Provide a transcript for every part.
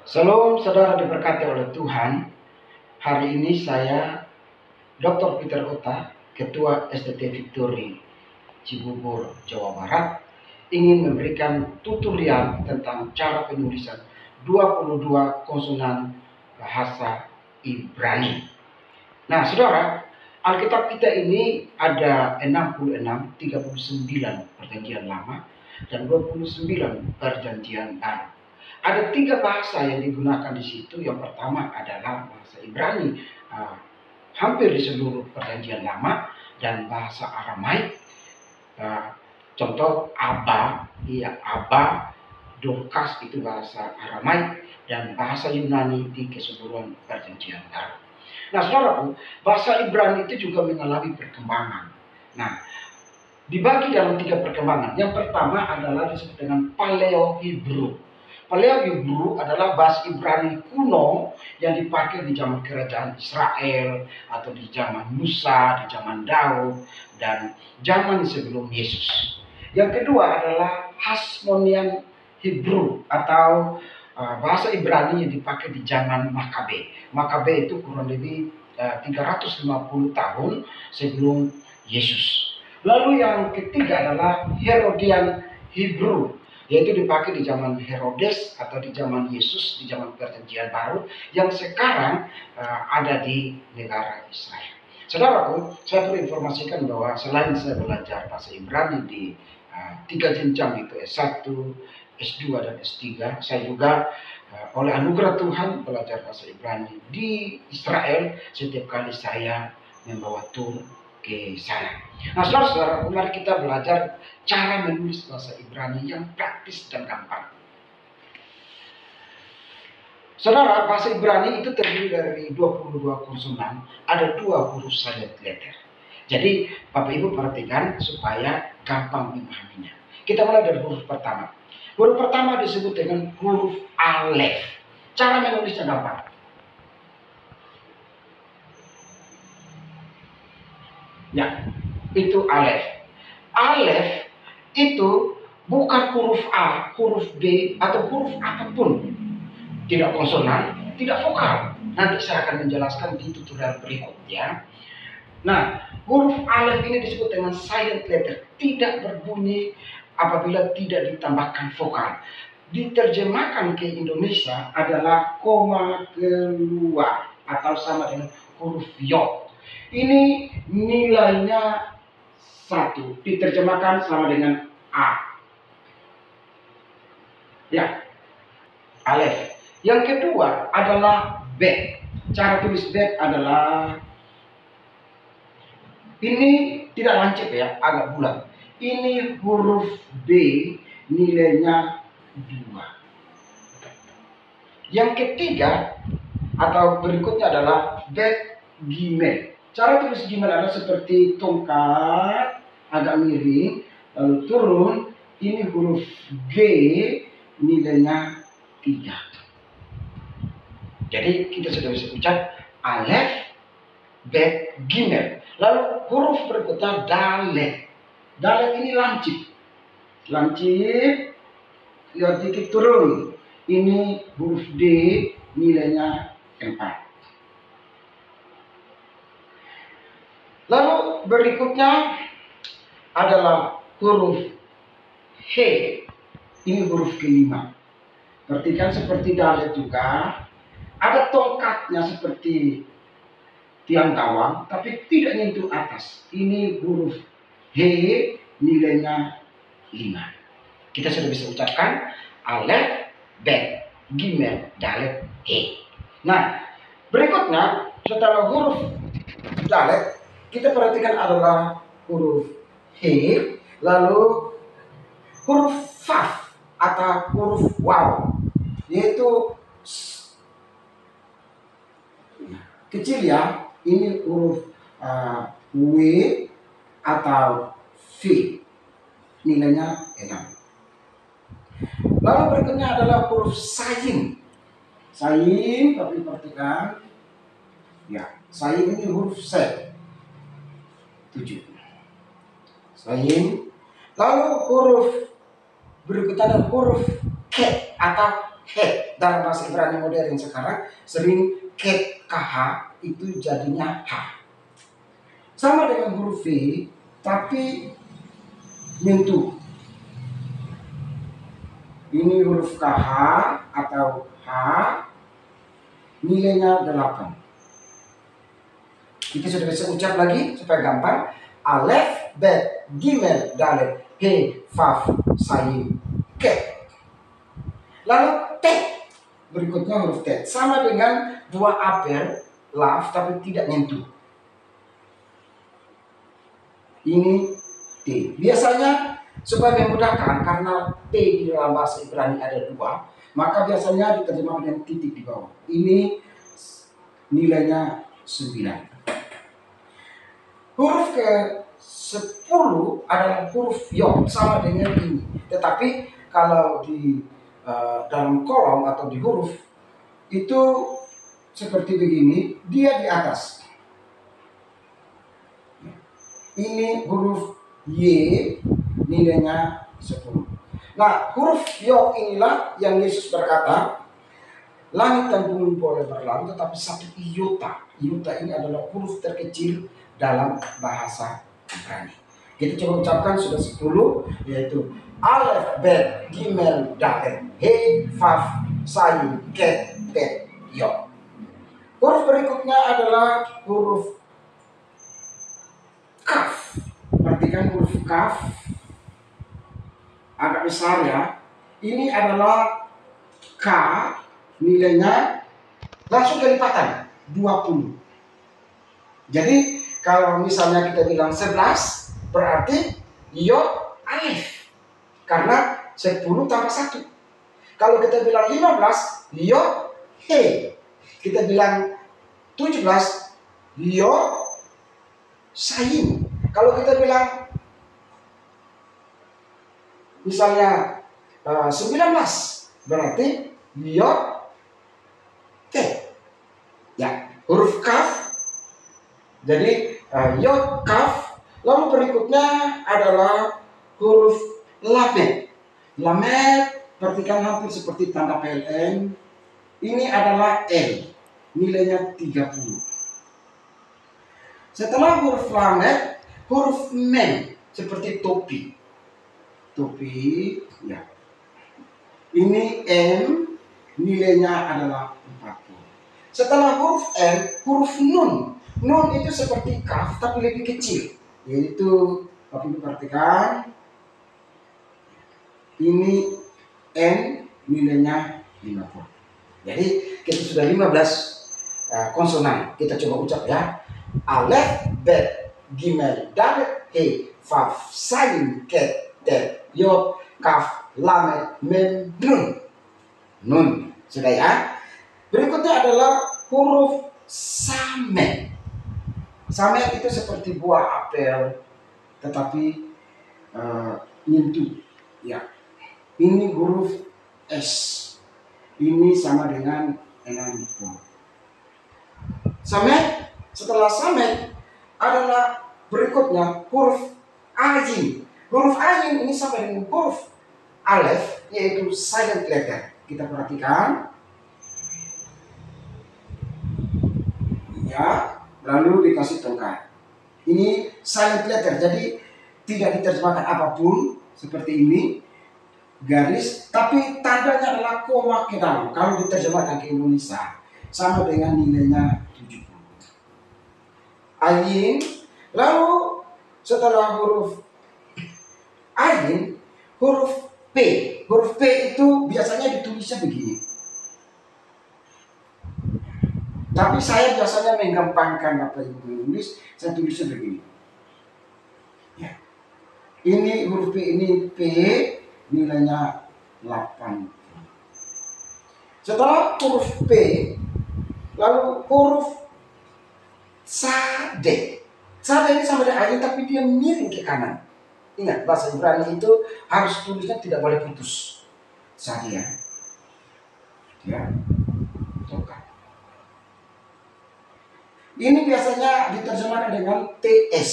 Salam saudara diberkati oleh Tuhan. Hari ini saya Dr. Peter Ota, Ketua SDT Victory Cibubur, Jawa Barat, ingin memberikan tutorial tentang cara penulisan 22 konsonan bahasa Ibrani. Nah, saudara, Alkitab kita ini ada 66, 39 perjanjian lama dan 29 perjanjian baru. Ada 3 bahasa yang digunakan di situ. Yang pertama adalah bahasa Ibrani, hampir di seluruh perjanjian lama, dan bahasa Aramaik. Contoh Abba, Dorcas itu bahasa Aramaik, dan bahasa Yunani di keseluruhan perjanjian baru. Nah, saudaraku, bahasa Ibrani itu juga mengalami perkembangan. Nah, dibagi dalam 3 perkembangan. Yang pertama adalah disebut dengan Paleo-Hebrew. Paleo-Hebrew adalah bahasa Ibrani kuno yang dipakai di zaman kerajaan Israel atau di zaman Musa, di zaman Daud, dan zaman sebelum Yesus. Yang kedua adalah Hasmonean Hebrew atau bahasa Ibrani yang dipakai di zaman Makabe. Makabe itu kurang lebih 350 tahun sebelum Yesus. Lalu yang ketiga adalah Herodian Hebrew, yaitu dipakai di zaman Herodes atau di zaman Yesus, di zaman perjanjian baru yang sekarang ada di negara Israel. Saudaraku, saya perlu informasikan bahwa selain saya belajar bahasa Ibrani di 3 jenjang, itu S1, S2 dan S3, saya juga oleh anugerah Tuhan belajar bahasa Ibrani di Israel setiap kali saya membawa tur ke sana. Nah, saudara-saudara, mari kita belajar cara menulis bahasa Ibrani yang praktis dan gampang. Saudara, bahasa Ibrani itu terdiri dari 22 konsonan, ada 2 huruf silent letter. Jadi, Bapak Ibu perhatikan supaya gampang memahaminya. Kita mulai dari huruf pertama. Huruf pertama disebut dengan huruf alef. Cara menulisnya gampang. Ya, itu alef. Alef itu bukan huruf A, huruf B, atau huruf apapun. Tidak konsonan, tidak vokal. Nanti saya akan menjelaskan di tutorial berikutnya. Nah, huruf alef ini disebut dengan silent letter. Tidak berbunyi apabila tidak ditambahkan vokal. Diterjemahkan ke Indonesia adalah koma keluar atau sama dengan huruf yod. Ini nilainya 1, diterjemahkan sama dengan A. Ya, alef. Yang kedua adalah bet. Cara tulis bet adalah ini tidak lancip ya, agak bulat. Ini huruf B, nilainya 2. Yang ketiga atau berikutnya adalah bet gimel. Cara tulis gimel adalah seperti tongkat, agak miring, lalu turun. Ini huruf G, nilainya 3. Jadi kita sudah bisa ucap alef, bet, gimel. Lalu huruf berikutnya dalet. Dalet ini lancip. Lancip, lihat dikit turun. Ini huruf D, nilainya 4. Lalu berikutnya adalah huruf H. Ini huruf kelima. Perhatikan seperti dalet juga. Ada tongkatnya seperti tiang tawang, tapi tidak nyentuh atas. Ini huruf H, nilainya 5. Kita sudah bisa ucapkan alef, bet, gimel, dalet, H. Nah, berikutnya setelah huruf dalet, kita perhatikan adalah huruf H, lalu huruf faf atau huruf waw, yaitu kecil ya. Ini huruf W atau V, nilainya 6. Lalu berikutnya adalah huruf sayin. Sayin, tapi perhatikan ya, sayin ini huruf S, 7. Sayin. Lalu huruf berikutnya adalah huruf K atau H. dalam bahasa Ibrani modern sekarang sering ket KH itu jadinya H. Sama dengan huruf V, tapi nyentuh. Ini huruf KH atau H, nilainya 8. Kita sudah bisa ucap lagi supaya gampang. Alef, bet, gimel, dalet, he, faf, sayin, ket. Lalu T, berikutnya huruf T. Sama dengan dua apel, laf, tapi tidak nyentuh. Ini T. Biasanya supaya memudahkan, karena T di dalam bahasa Ibrani ada 2, maka biasanya diterjemahkan dengan titik di bawah. Ini nilainya 9. Huruf ke-10 adalah huruf Yod, sama dengan ini. Tetapi kalau di dalam kolom atau di huruf itu seperti begini, dia di atas. Ini huruf Y, nilainya 10. Nah, huruf Yod inilah yang Yesus berkata, langit dan bumi boleh berlalu, tetapi satu iota. Iota ini adalah huruf terkecil dalam bahasa Ibrani. Kita coba ucapkan sudah 10, yaitu Alef, Bet, Gimel, Dalet, He, Faf, Sayin, Ket, Bet, Yod. Huruf berikutnya adalah huruf Kaf. Perhatikan huruf Kaf, agak besar ya. Ini adalah K, nilainya langsung kelipatan 20. Jadi kalau misalnya kita bilang 11, berarti Yod alif, karena 10 tambah 1. Kalau kita bilang 15, Yod he. Kita bilang 17, Yod sayin. Kalau kita bilang misalnya 19, berarti Yod T. Ya, huruf Kaf. Jadi Yod Kaf. Lalu berikutnya adalah huruf Lamed. Lamed, perhatikan hampir seperti tanda PLN. Ini adalah L, nilainya 30. Setelah huruf Lamed, huruf Mem, seperti topi. Topi, ya. Ini M, nilainya adalah 40. Setelah huruf M, huruf Nun. Nun itu seperti Kaf, tapi lebih kecil. Yaitu, Bapak Ibu perhatikan, ini N, nilainya 50. Jadi, kita sudah 15 konsonan. Kita coba ucap ya. Alef, Bet, Gimel, Dalet, He, Faf, Sayin, Ket, Tet, Yod, Kaf, Lamed, Mem, Nun. Nun. Sudah ya. Berikutnya adalah huruf Samet. Samet itu seperti buah apel, tetapi nyentuh. Ya. Ini huruf S. Ini sama dengan 60. Samet. Setelah Samet adalah berikutnya huruf Ayin. Huruf Ayin ini sama dengan huruf Alef, yaitu silent letter. Kita perhatikan. Ya, lalu dikasih tongkat. Ini silent letter, jadi tidak diterjemahkan apapun seperti ini, garis, tapi tandanya adalah koma ke dalam. Kalau diterjemahkan ke Indonesia, sama dengan nilainya 70. Ayin, lalu setelah huruf Ayin, huruf P. Huruf P itu biasanya ditulisnya begini. Tapi saya biasanya menggampangkan Bapak Ibu menulis, saya tulisnya begini. Ya. Ini huruf P, ini P, nilainya 80. Setelah huruf P, lalu huruf Sade. Sade ini sama dengan Ayin, tapi dia miring ke kanan. Ingat, bahasa Ibrani itu harus tulisnya tidak boleh putus. Sade ya. Ya. Tongkat. Ini biasanya diterjemahkan dengan TS.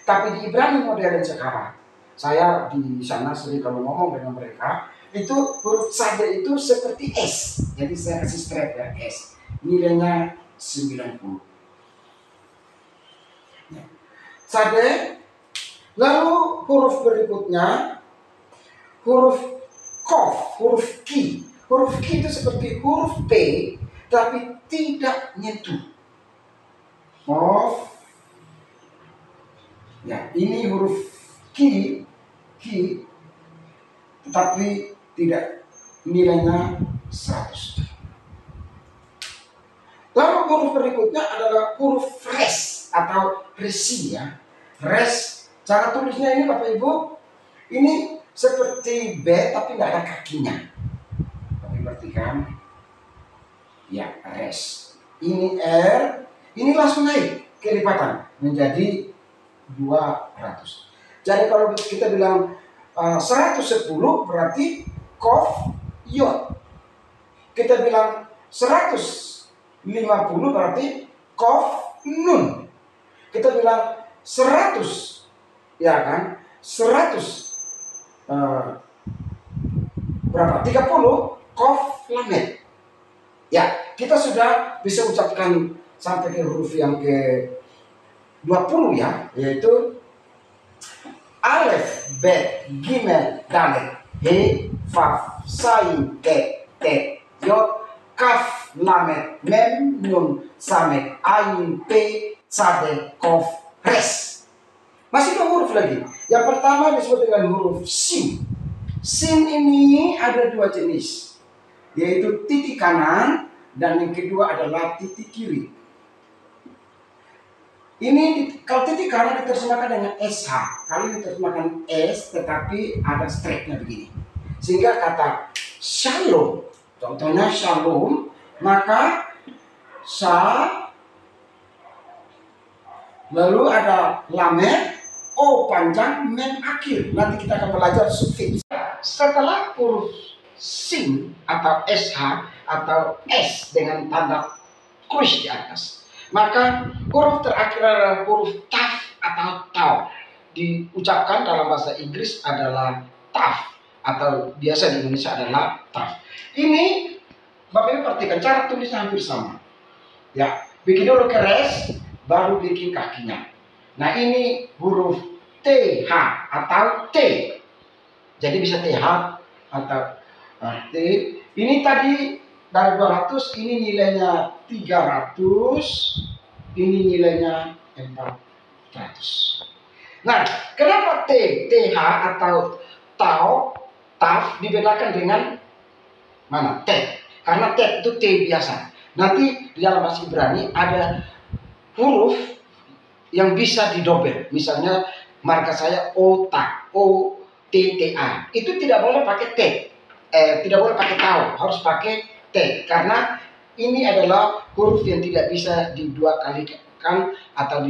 Tapi di Ibrani modern sekarang, saya di sana sering kalau ngomong dengan mereka, itu huruf sade itu seperti S. Jadi saya kasih straight ya, S. Nilainya 90. Ya. Sade. Lalu huruf berikutnya huruf kof, huruf ki. Huruf ki itu seperti huruf P tapi tidak nyentuh. Kof. Ya, ini huruf ki tetapi tidak, nilainya 100. Lalu huruf berikutnya adalah huruf res atau resi ya. Res, cara tulisnya ini Bapak Ibu, ini seperti B tapi nggak ada kakinya. Tapi perhatikan, ya res. Ini R, ini langsung naik kelipatan menjadi 200. Jadi kalau kita bilang 110 berarti kof yod. Kita bilang 150 berarti kof nun. Kita bilang 100, ya kan? 100 berapa? 30 kof lamet. Ya, kita sudah bisa ucapkan sampai ke huruf yang ke 20 ya, yaitu alef, bet, gimel, dalet, he, faf, sain, te, yod, kaf, lamet, mem, nun, samet, ayin, pe, sade, kof, res. Masih dua huruf lagi. Yang pertama disebut dengan huruf sin. Sin ini ada dua jenis, yaitu titik kanan dan yang kedua adalah titik kiri. Ini kalau titik kanan diterjemahkan dengan SH, kalau diterjemahkan S tetapi ada straightnya begini. Sehingga kata shalom, contohnya shalom, maka sha, lalu ada lamet, O panjang, mem akhir. Nanti kita akan belajar sufiks. Setelah huruf sin atau SH atau S dengan tanda kruis di atas, maka huruf terakhir adalah huruf taf atau tau. Diucapkan dalam bahasa Inggris adalah taf atau biasa di Indonesia adalah taf. Ini Bapak Ibu perhatikan cara tulisnya hampir sama. Ya, bikin dulu keres, baru bikin kakinya. Nah ini huruf TH atau T. Jadi bisa TH atau T. Ini tadi dari 200, ini nilainya 300, ini nilainya 400. Nah, kenapa TH atau taf dibedakan dengan mana? T. Karena T itu T biasa. Nanti di dalam bahasa Ibrani ada huruf yang bisa didobel. Misalnya marga saya OTA, OTTA. Itu tidak boleh pakai T. Tidak boleh pakai tau, harus pakai T. Karena ini adalah huruf yang tidak bisa didua kalikan atau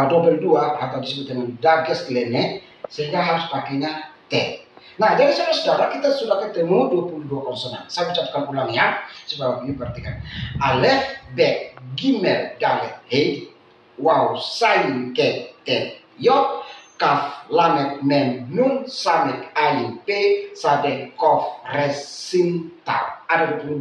double dua atau disebut dengan dages lene, sehingga harus pakainya T. Nah, jadi saudara-saudara, kita sudah ketemu 22 konsonan. Saya ucapkan ulang ya, supaya ini perhatikan. Alef, bet, gimel, dalet, he, waw, sain, ke, te, yod, kaf, lamet, mem, nun, samet, ayin, pe, sade, kof, res, sin, tau. Ada 22.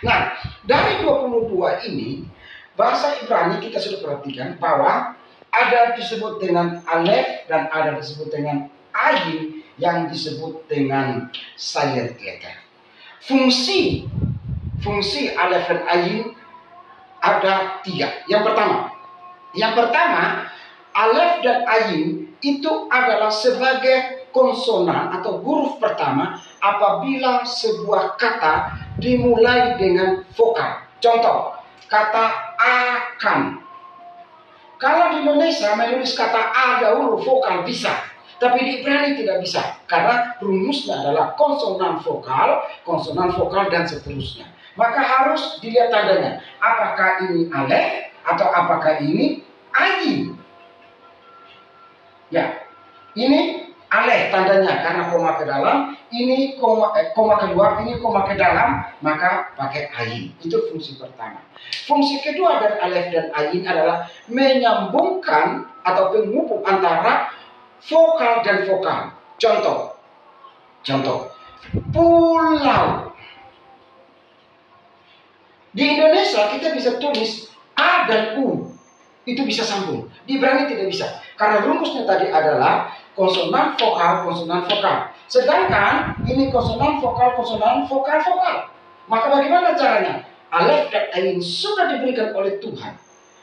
Nah, dari 22 ini, bahasa Ibrani kita sudah perhatikan bahwa ada disebut dengan alef dan ada disebut dengan ayin yang disebut dengan silent letter. Fungsi alef dan ayin ada 3. Yang pertama, alef dan ayin itu adalah sebagai konsonan atau huruf pertama apabila sebuah kata dimulai dengan vokal. Contoh, kata akan. Kalau di Indonesia menulis kata A dahulu vokal bisa, tapi di Ibrani tidak bisa karena rumusnya adalah konsonan vokal dan seterusnya. Maka harus dilihat tandanya, apakah ini alef atau apakah ini ayin. Ya, ini alef tandanya karena koma ke dalam, ini koma keluar, ini koma ke dalam, maka pakai ayin. Itu fungsi pertama. Fungsi kedua dari alef dan ayin adalah menyambungkan atau penghubung antara vokal dan vokal. Contoh, pulau. Di Indonesia kita bisa tulis A dan U, itu bisa sambung. Di Ibrani tidak bisa, karena rumusnya tadi adalah konsonan vokal, konsonan vokal. Sedangkan ini konsonan vokal, konsonan vokal, vokal. Maka bagaimana caranya? Alef dan Ain sudah diberikan oleh Tuhan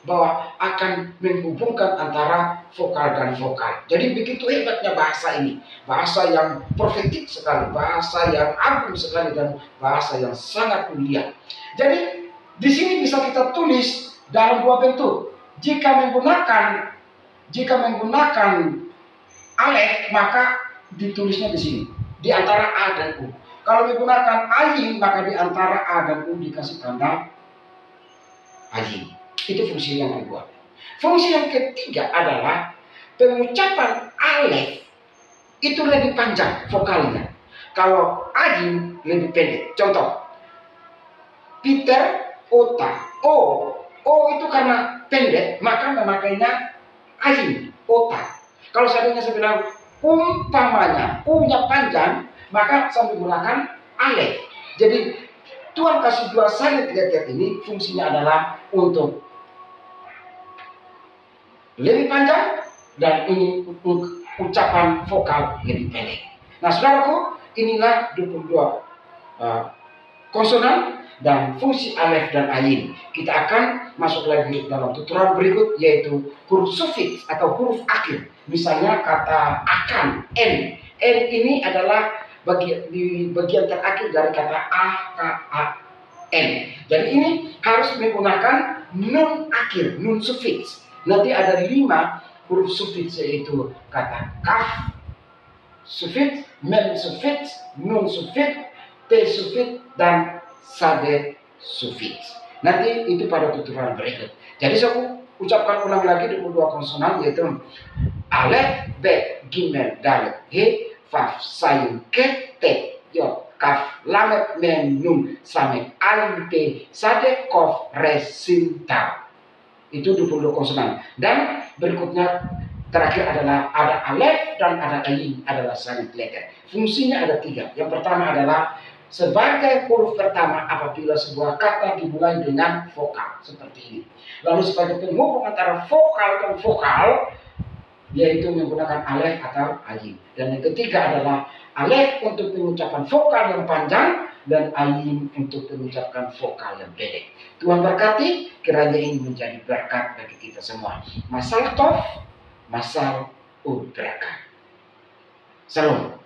bahwa akan menghubungkan antara vokal dan vokal. Jadi begitu hebatnya bahasa ini. Bahasa yang profetik sekali, bahasa yang agung sekali, dan bahasa yang sangat mulia. Jadi di sini bisa kita tulis dalam dua bentuk. Jika menggunakan alef, maka ditulisnya di sini, di antara A dan U. Kalau menggunakan ayin, maka di antara A dan U dikasih tanda ayin. Itu fungsi yang kedua. Fungsi yang ketiga adalah pengucapan alef itu lebih panjang vokalnya. Kalau ayin lebih pendek. Contoh, Peter, Ota, O itu karena pendek, maka memakainya ayin, Ota. Kalau seandainya saya bilang umpamanya, U-nya panjang, maka saya menggunakan alef. Jadi Tuhan kasih dua silent letter ini fungsinya adalah untuk lebih panjang, dan ini ucapan vokal lebih pendek. Nah, saudaraku, inilah 22 konsonan dan fungsi alef dan ayin. Kita akan masuk lagi dalam tutoran berikut, yaitu huruf sufiks atau huruf akhir. Misalnya kata akan, n. N ini adalah bagian terakhir dari kata a, k, a, n. Jadi ini harus menggunakan nun akhir, nun sufiks. Nanti ada 5 huruf sufiks, yaitu kata kaf sufiks, mem sufiks, nun sufiks, t sufiks, dan sade sufiks. Nanti itu pada tutoran berikut. Jadi saya ucapkan ulang lagi 22 konsonan, yaitu alef, bet, gimel, dalet, he, faf, sayun, ke, te, yod, kaf, lamet, mem, nun, samet, alif, pe, sade, kof, res, sin, ta. Itu 22 konsonan. Dan berikutnya terakhir adalah ada alef dan ada ayin, adalah silent letter. Fungsinya ada 3. Yang pertama adalah sebagai huruf pertama apabila sebuah kata dimulai dengan vokal seperti ini. Lalu sebagai penghubung antara vokal dan vokal, yaitu menggunakan alef atau ayin. Dan yang ketiga adalah alef untuk pengucapan vokal yang panjang dan ayin untuk mengucapkan vokal yang pendek. Tuhan berkati, kiranya ini menjadi berkat bagi kita semua. Masal tov, masal berkah. Salam.